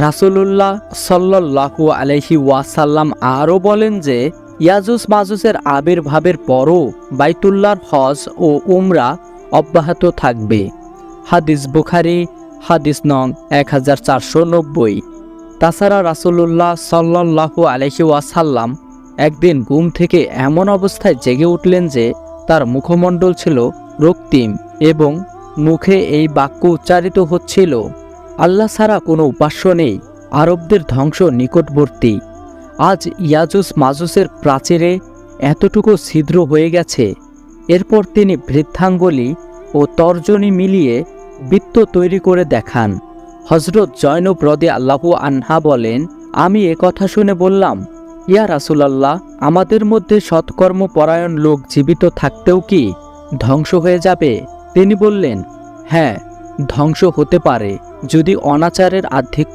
রাসূলুল্লাহ সাল্লাল্লাহু আলাইহি ওয়াসাল্লাম আরও বলেন যে ইয়াজুজ মাজুজের আবির্ভাবের পরও বাইতুল্লাহর হজ ও উমরা অব্যাহত থাকবে। হাদিস বুখারী, হাদিস নং 1490। তাছাড়া রাসূলুল্লাহ সাল্লাল্লাহু আলাইহি ওয়াসাল্লাম একদিন ঘুম থেকে এমন অবস্থায় জেগে উঠলেন যে তার মুখমণ্ডল ছিল রক্তিম এবং মুখে এই বাক্য উচ্চারিত হচ্ছিল, আল্লাহ ছাড়া কোনো উপাস্য নেই, আরবদের ধ্বংস নিকটবর্তী। আজ ইয়াজুজ মাজুজের প্রাচীরে এতটুকু ছিদ্র হয়ে গেছে। এরপর তিনি বৃদ্ধাঙ্গুলি ও তর্জনী মিলিয়ে বৃত্ত তৈরি করে দেখান। হযরত জয়নব রাদিয়াল্লাহু আনহা বলেন, আমি কথা শুনে বললাম, ইয়া রাসূলুল্লাহ, আমাদের মধ্যে সৎকর্মপরায়ণ লোক জীবিত থাকতেও কি ধ্বংস হয়ে যাবে? তিনি বললেন, হ্যাঁ, ধ্বংস হতে পারে যদি অনাচারের আধিক্য